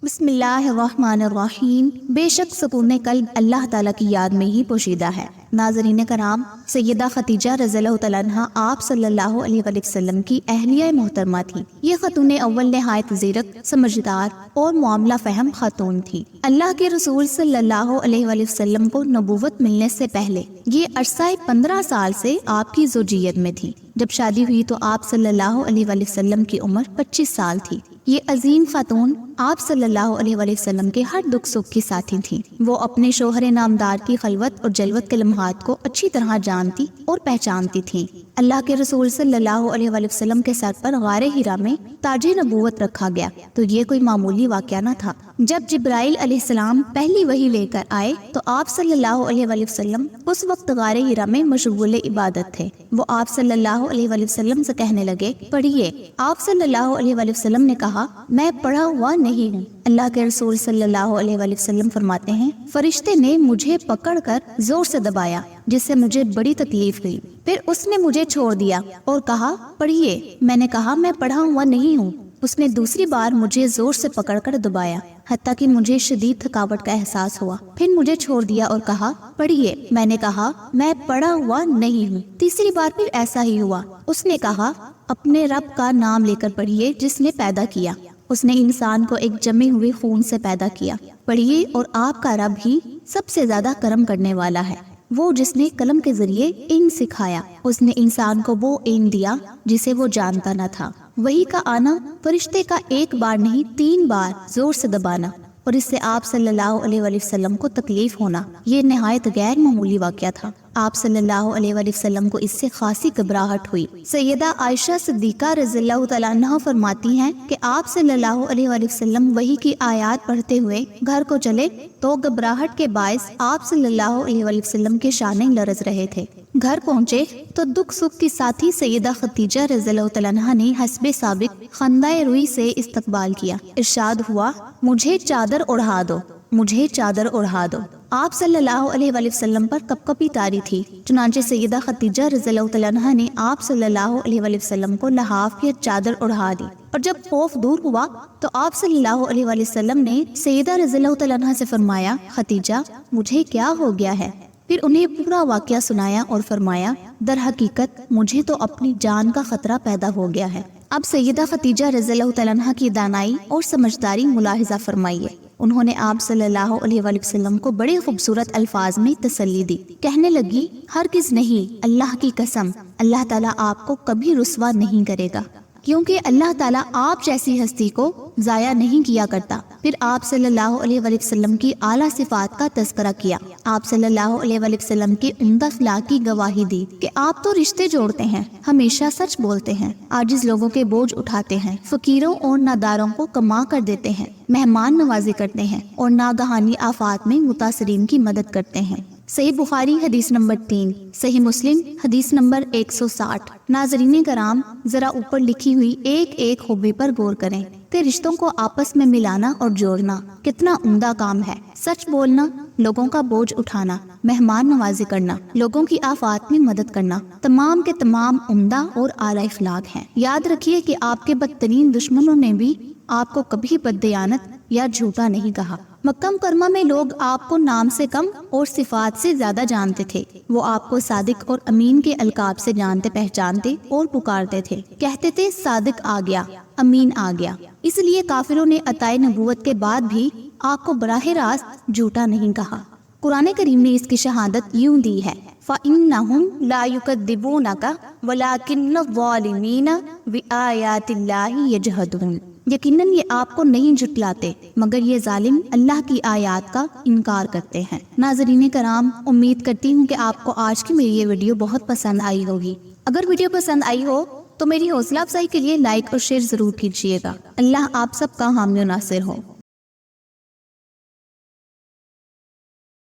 بسم اللہ الرحمن الرحیم۔ بے شک سکون قلب اللہ تعالیٰ کی یاد میں ہی پوشیدہ ہے۔ ناظرین کرام، سیدہ خدیجہ رضی اللہ تعالیٰ عنہا آپ صلی اللہ علیہ وآلہ وسلم کی اہلیہ محترمہ تھی۔ یہ خاتون اول نہایت زیرک، سمجھدار اور معاملہ فہم خاتون تھی۔ اللہ کے رسول صلی اللہ علیہ وآلہ وسلم کو نبوت ملنے سے پہلے یہ عرصہ 15 سال سے آپ کی زوجیت میں تھی۔ جب شادی ہوئی تو آپ صلی اللہ علیہ وآلہ وسلم کی عمر 25 سال تھی۔ یہ عظیم خاتون آپ صلی اللہ علیہ وآلہ وسلم کے ہر دکھ سکھ کی ساتھی تھی۔ وہ اپنے شوہر نامدار کی خلوت اور جلوت کے لمحات کو اچھی طرح جانتی اور پہچانتی تھی۔ اللہ کے رسول صلی اللہ علیہ وآلہ وسلم کے سر پر غار حرا میں تاج نبوت رکھا گیا تو یہ کوئی معمولی واقعہ نہ تھا۔ جب جبرائیل علیہ السلام پہلی وحی لے کر آئے تو آپ صلی اللہ علیہ وآلہ وسلم اس وقت غار حرا میں مشغول عبادت تھے۔ وہ آپ صلی اللہ علیہ وآلہ وسلم سے کہنے لگے، پڑھیے۔ آپ صلی اللہ علیہ وآلہ وسلم نے کہا، میں پڑھا ہوا نہیں ہوں۔ اللہ کے رسول صلی اللہ علیہ وآلہ وسلم فرماتے ہیں، فرشتے نے مجھے پکڑ کر زور سے دبایا جس سے مجھے بڑی تکلیف ہوئی۔ پھر اس نے مجھے چھوڑ دیا اور کہا، پڑھیے۔ میں نے کہا، میں پڑھا ہوا نہیں ہوں۔ اس نے دوسری بار مجھے زور سے پکڑ کر دبایا حتیٰ کہ مجھے شدید تھکاوٹ کا احساس ہوا۔ پھر مجھے چھوڑ دیا اور کہا، پڑھیے۔ میں نے کہا، میں پڑھا ہوا نہیں ہوں۔ تیسری بار پھر ایسا ہی ہوا۔ اس نے کہا، اپنے رب کا نام لے کر پڑھیے جس نے پیدا کیا۔ اس نے انسان کو ایک جمے ہوئے خون سے پیدا کیا۔ پڑھیے، اور آپ کا رب ہی سب سے زیادہ کرم کرنے والا ہے، وہ جس نے قلم کے ذریعے علم سکھایا۔ اس نے انسان کو وہ علم دیا جسے وہ جانتا نہ تھا۔ وحی کا آنا، فرشتے کا ایک بار نہیں 3 بار زور سے دبانا اور اس سے آپ صلی اللہ علیہ وآلہ وسلم کو تکلیف ہونا، یہ نہایت غیر معمولی واقعہ تھا۔ آپ صلی اللہ علیہ وآلہ وسلم کو اس سے خاصی گھبراہٹ ہوئی۔ سیدہ عائشہ صدیقہ رضی اللہ تعالیٰ عنہ فرماتی ہیں کہ آپ صلی اللہ علیہ وآلہ وسلم وحی کی آیات پڑھتے ہوئے گھر کو چلے تو گھبراہٹ کے باعث آپ صلی اللہ علیہ وآلہ وسلم کے شانے لرز رہے تھے۔ گھر پہنچے تو دکھ سکھ کی ساتھی سیدہ خدیجہ رضی اللہ تعالیٰ عنہ نے حسب سابق خندہ روئی سے استقبال کیا۔ ارشاد ہوا، مجھے چادر اڑھا دو، مجھے چادر اڑھا دو۔ آپ صلی اللہ علیہ وآلہ وسلم پر کپ کپی طاری تھی، چنانچہ سیدہ خدیجہ رضی اللہ تعالیٰ عنہ نے آپ صلی اللہ علیہ وآلہ وسلم کو لحاف یا چادر اڑھا دی، اور جب خوف دور ہوا تو آپ صلی اللہ علیہ وآلہ وسلم نے سیدہ رضی اللہ تعالیٰ عنہ سے فرمایا، خدیجہ مجھے کیا ہو گیا ہے؟ پھر انہیں پورا واقعہ سنایا اور فرمایا، در حقیقت مجھے تو اپنی جان کا خطرہ پیدا ہو گیا ہے۔ اب سیدہ خدیجہ رضی اللہ تعالیٰ عنہ کی دانائی اور سمجھداری ملاحظہ فرمائیے۔ انہوں نے آپ صلی اللہ علیہ وآلہ وسلم کو بڑے خوبصورت الفاظ میں تسلی دی۔ کہنے لگی، ہرگز نہیں، اللہ کی قسم، اللہ تعالیٰ آپ کو کبھی رسوا نہیں کرے گا، کیونکہ اللہ تعالیٰ آپ جیسی ہستی کو ضائع نہیں کیا کرتا۔ پھر آپ صلی اللہ علیہ وآلہ وسلم کی اعلیٰ صفات کا تذکرہ کیا۔ آپ صلی اللہ علیہ وآلہ وسلم کی عمدہ اخلاق کی گواہی دی کہ آپ تو رشتے جوڑتے ہیں، ہمیشہ سچ بولتے ہیں، عاجز لوگوں کے بوجھ اٹھاتے ہیں، فقیروں اور ناداروں کو کما کر دیتے ہیں، مہمان نوازی کرتے ہیں اور ناگہانی آفات میں متاثرین کی مدد کرتے ہیں۔ صحیح بخاری حدیث نمبر 3، صحیح مسلم حدیث نمبر 160۔ ناظرین کرام، ذرا اوپر لکھی ہوئی ایک ایک خوبی پر غور کریں کہ رشتوں کو آپس میں ملانا اور جوڑنا کتنا عمدہ کام ہے۔ سچ بولنا، لوگوں کا بوجھ اٹھانا، مہمان نوازی کرنا، لوگوں کی آفات میں مدد کرنا، تمام کے تمام عمدہ اور اعلیٰ اخلاق ہیں۔ یاد رکھیے کہ آپ کے بدترین دشمنوں نے بھی آپ کو کبھی بددیانت یا جھوٹا نہیں کہا۔ مکہ مکرمہ میں لوگ آپ کو نام سے کم اور صفات سے زیادہ جانتے تھے۔ وہ آپ کو صادق اور امین کے القاب سے جانتے پہچانتے اور پکارتے تھے، کہتے تھے صادق آ گیا، امین آ گیا۔ اس لیے کافروں نے عطائے نبوت کے بعد بھی آپ کو براہ راست جھوٹا نہیں کہا۔ قرآن کریم نے اس کی شہادت یوں دی ہے، فَإِنَّهُمْ لَا يُكَذِّبُونَكَ وَلَكِنَّ الظَّالِمِينَ بِآيَاتِ اللَّهِ يَجْحَدُونَ۔ یقیناً یہ آپ کو نہیں جھٹلاتے مگر یہ ظالم اللہ کی آیات کا انکار کرتے ہیں۔ ناظرین کرام، امید کرتی ہوں کہ آپ کو آج کی میری یہ ویڈیو بہت پسند آئی ہوگی۔ اگر ویڈیو پسند آئی ہو تو میری حوصلہ افزائی کے لیے لائک اور شیئر ضرور کیجیے گا۔ اللہ آپ سب کا حامی و ناصر ہو۔